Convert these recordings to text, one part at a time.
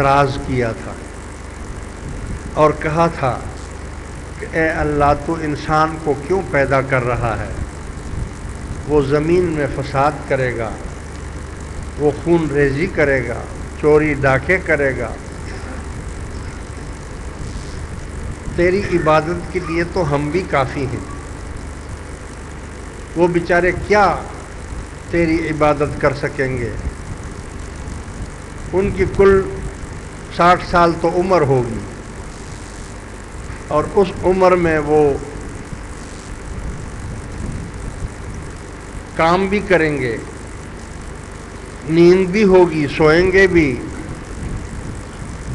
اعتراض کیا تھا اور کہا تھا کہ اے اللہ تو انسان کو کیوں پیدا کر رہا ہے؟ وہ زمین میں فساد کرے گا، وہ خون ریزی کرے گا، چوری ڈاکے کرے گا۔ تیری عبادت کے لیے تو ہم بھی کافی ہیں، وہ بیچارے کیا تیری عبادت کر سکیں گے؟ ان کی کل 60 سال تو عمر ہوگی، اور اس عمر میں وہ کام بھی کریں گے، نیند بھی ہوگی، سوئیں گے بھی،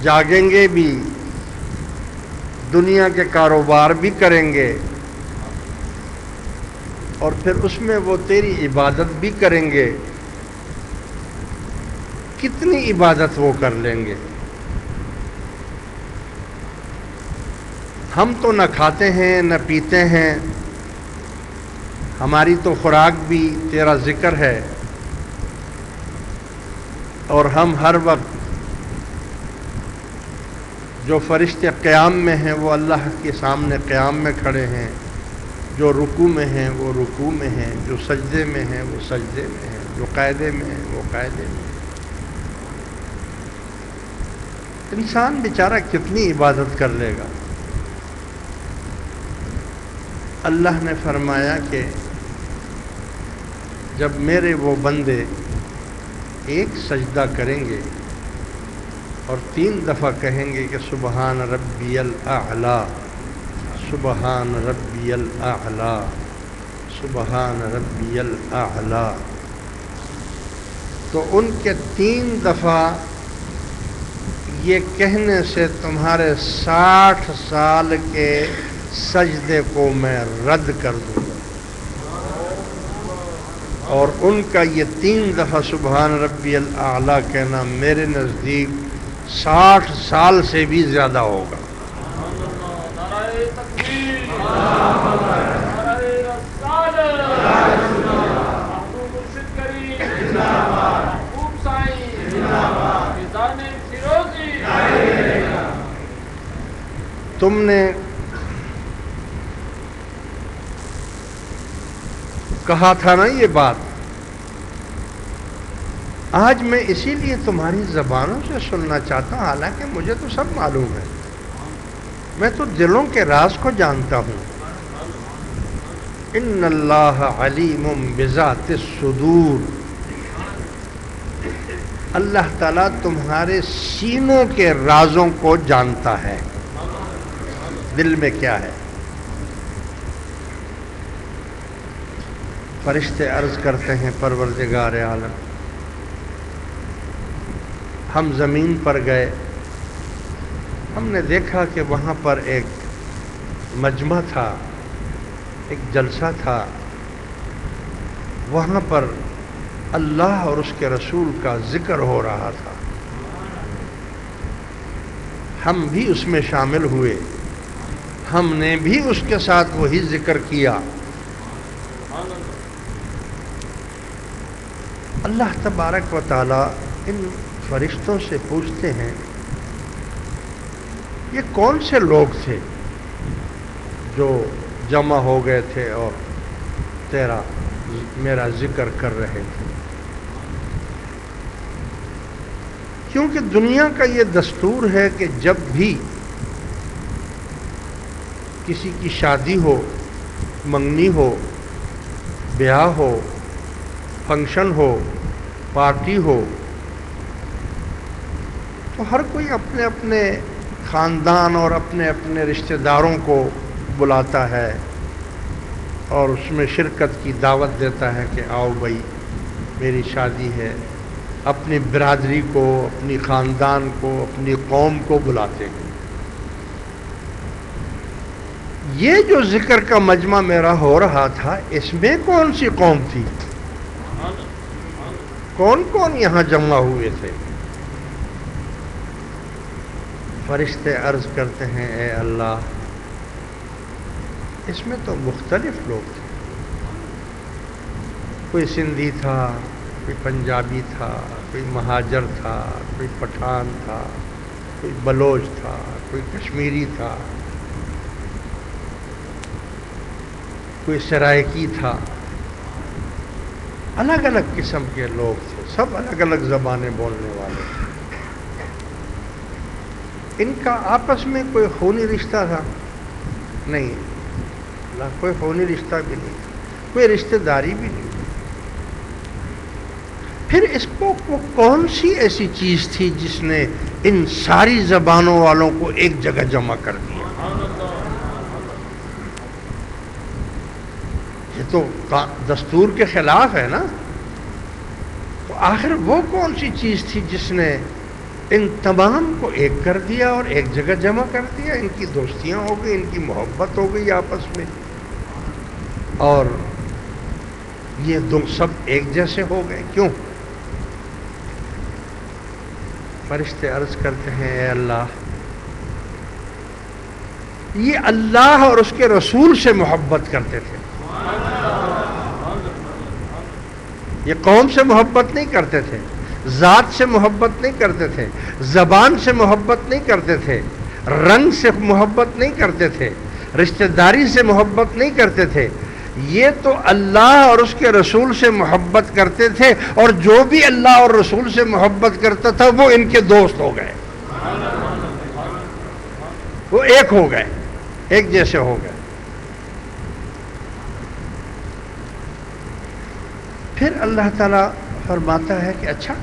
جاگیں گے بھی، دنیا کے کاروبار بھی کریں گے، اور پھر اس میں وہ تیری عبادت بھی کریں گے۔ کتنی عبادت وہ کر لیں گے؟ ہم تو نہ کھاتے ہیں نہ پیتے ہیں، ہماری تو خوراک بھی تیرا ذکر ہے، اور ہم ہر وقت جو فرشتے قیام میں ہیں وہ اللہ کے سامنے قیام میں کھڑے ہیں، جو رکوع میں ہیں وہ رکوع میں ہیں، جو سجدے میں ہیں وہ سجدے میں ہیں، جو قاعدے میں ہیں وہ قاعدے میں ہیں۔ انسان بیچارہ کتنی عبادت کر لے گا؟ اللہ نے فرمایا کہ جب میرے وہ بندے ایک سجدہ کریں گے اور 3 دفعہ کہیں گے کہ سبحان ربی الاعلی، سبحان ربی الاعلی، سبحان ربی الاعلی، تو ان کے 3 دفعہ یہ کہنے سے تمہارے 60 سال کے سجدے کو میں رد کر دوں گا، اور ان کا یہ 3 دفعہ سبحان ربی الاعلی کہنا میرے نزدیک 60 سال سے بھی زیادہ ہوگا۔ تم نے کہا تھا نا یہ بات، آج میں اسی لیے تمہاری زبانوں سے سننا چاہتا ہوں، حالانکہ مجھے تو سب معلوم ہے، میں تو دلوں کے راز کو جانتا ہوں۔ ان اللہ علیم بذات الصدور، اللہ تعالیٰ تمہارے سینوں کے رازوں کو جانتا ہے، دل میں کیا ہے۔ فرشتے عرض کرتے ہیں پروردگار عالم، ہم زمین پر گئے، ہم نے دیکھا کہ وہاں پر ایک مجمع تھا، ایک جلسہ تھا، وہاں پر اللہ اور اس کے رسول کا ذکر ہو رہا تھا، ہم بھی اس میں شامل ہوئے، ہم نے بھی اس کے ساتھ وہی ذکر کیا۔ اللہ تبارک و تعالی ان فرشتوں سے پوچھتے ہیں یہ کون سے لوگ تھے جو جمع ہو گئے تھے اور میرا ذکر کر رہے تھے؟ کیونکہ دنیا کا یہ دستور ہے کہ جب بھی کسی کی شادی ہو، منگنی ہو، بیاہ ہو، فنکشن ہو، پارٹی ہو، تو ہر کوئی اپنے اپنے خاندان اور اپنے اپنے رشتہ داروں کو بلاتا ہے اور اس میں شرکت کی دعوت دیتا ہے کہ آؤ بھائی میری شادی ہے، اپنی برادری کو، اپنی خاندان کو، اپنی قوم کو بلاتے ہیں۔ یہ جو ذکر کا مجمع میرا ہو رہا تھا، اس میں کون سی قوم تھی؟ کون کون یہاں جمع ہوئے تھے؟ فرشتے عرض کرتے ہیں اے اللہ، اس میں تو مختلف لوگ تھے، کوئی سندھی تھا، کوئی پنجابی تھا، کوئی مہاجر تھا، کوئی پٹھان تھا، کوئی بلوچ تھا، کوئی کشمیری تھا، کوئی سرائکی تھا، الگ الگ قسم کے لوگ تھے، سب الگ الگ زبانیں بولنے والے تھے۔ ان کا آپس میں کوئی خونی رشتہ تھا؟ نہیں، کوئی خونی رشتہ بھی نہیں تھا، کوئی رشتہ داری بھی نہیں تھی۔ پھر اس کو وہ کون سی ایسی چیز تھی جس نے ان ساری زبانوں والوں کو ایک جگہ جمع کر دیا؟ یہ تو دستور کے خلاف ہے نا۔ تو آخر وہ کون سی چیز تھی جس نے ان تمام کو ایک کر دیا اور ایک جگہ جمع کر دیا؟ ان کی دوستیاں ہو گئی، ان کی محبت ہو گئی آپس میں، اور یہ دو سب ایک جیسے ہو گئے۔ کیوں؟ فرشتے عرض کرتے ہیں اے اللہ، یہ اللہ اور اس کے رسول سے محبت کرتے تھے، یہ قوم سے محبت نہیں کرتے تھے، ذات سے محبت نہیں کرتے تھے، زبان سے محبت نہیں کرتے تھے، رنگ سے محبت نہیں کرتے تھے، رشتہ داری سے محبت نہیں کرتے تھے، یہ تو اللہ اور اس کے رسول سے محبت کرتے تھے، اور جو بھی اللہ اور رسول سے محبت کرتا تھا وہ ان کے دوست ہو گئے، وہ ایک ہو گئے، ایک جیسے ہو گئے۔ پھر اللہ تعالیٰ فرماتا ہے کہ اچھا،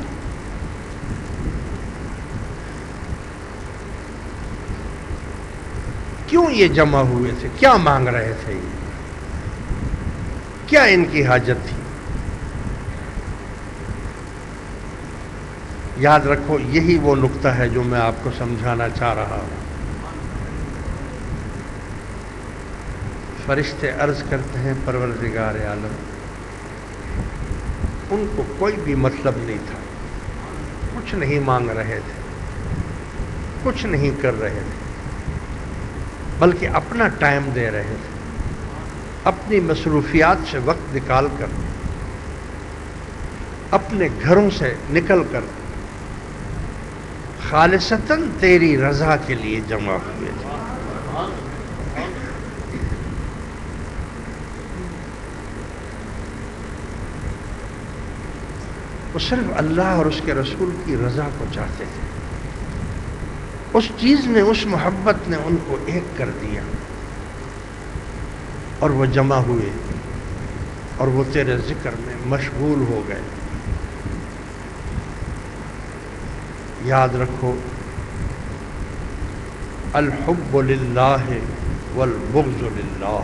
کیوں یہ جمع ہوئے تھے؟ کیا مانگ رہے تھے؟ یہ کیا ان کی حاجت تھی؟ یاد رکھو، یہی وہ نقطہ ہے جو میں آپ کو سمجھانا چاہ رہا ہوں۔ فرشتے عرض کرتے ہیں پروردگار عالم، ان کو کوئی بھی مطلب نہیں تھا، کچھ نہیں مانگ رہے تھے، کچھ نہیں کر رہے تھے، بلکہ اپنا ٹائم دے رہے تھے، اپنی مصروفیات سے وقت نکال کر، اپنے گھروں سے نکل کر خالصتاً تیری رضا کے لیے جمع ہوئے تھے۔ وہ صرف اللہ اور اس کے رسول کی رضا کو چاہتے تھے۔ اس چیز نے، اس محبت نے ان کو ایک کر دیا، اور وہ جمع ہوئے اور وہ تیرے ذکر میں مشغول ہو گئے۔ یاد رکھو، الحب للہ والبغض للہ۔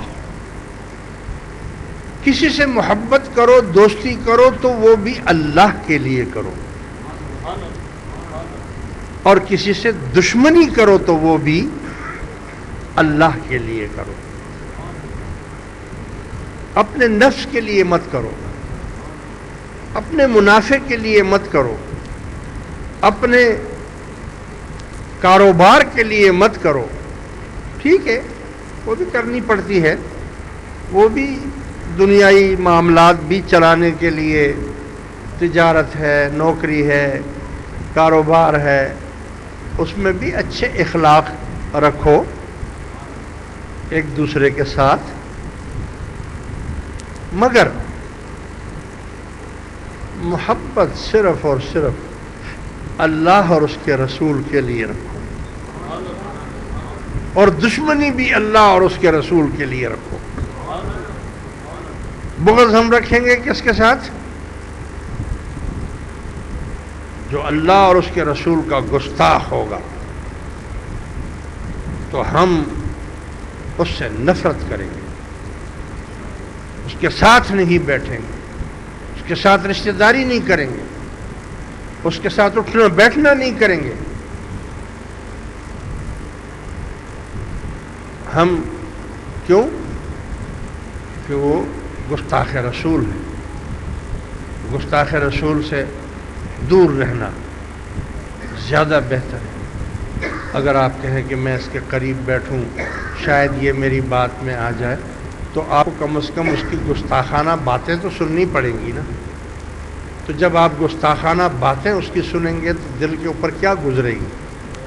کسی سے محبت کرو، دوستی کرو، تو وہ بھی اللہ کے لیے کرو، اور کسی سے دشمنی کرو تو وہ بھی اللہ کے لیے کرو۔ اپنے نفس کے لیے مت کرو، اپنے منافع کے لیے مت کرو، اپنے کاروبار کے لیے مت کرو۔ ٹھیک ہے، وہ بھی کرنی پڑتی ہے، وہ بھی دنیائی معاملات بھی چلانے کے لیے، تجارت ہے، نوکری ہے، کاروبار ہے، اس میں بھی اچھے اخلاق رکھو ایک دوسرے کے ساتھ، مگر محبت صرف اور صرف اللہ اور اس کے رسول کے لیے رکھو، اور دشمنی بھی اللہ اور اس کے رسول کے لیے رکھو۔ بغض ہم رکھیں گے کس کے ساتھ؟ جو اللہ اور اس کے رسول کا گستاخ ہوگا تو ہم اس سے نفرت کریں گے، اس کے ساتھ نہیں بیٹھیں گے، اس کے ساتھ رشتہ داری نہیں کریں گے، اس کے ساتھ اٹھنا بیٹھنا نہیں کریں گے۔ ہم کیوں؟ کہ وہ گستاخ رسول ہے۔ گستاخ رسول سے دور رہنا زیادہ بہتر ہے۔ اگر آپ کہیں کہ میں اس کے قریب بیٹھوں، شاید یہ میری بات میں آ جائے، تو آپ کو کم از کم اس کی گستاخانہ باتیں تو سننی پڑیں گی نا۔ تو جب آپ گستاخانہ باتیں اس کی سنیں گے تو دل کے اوپر کیا گزرے گی؟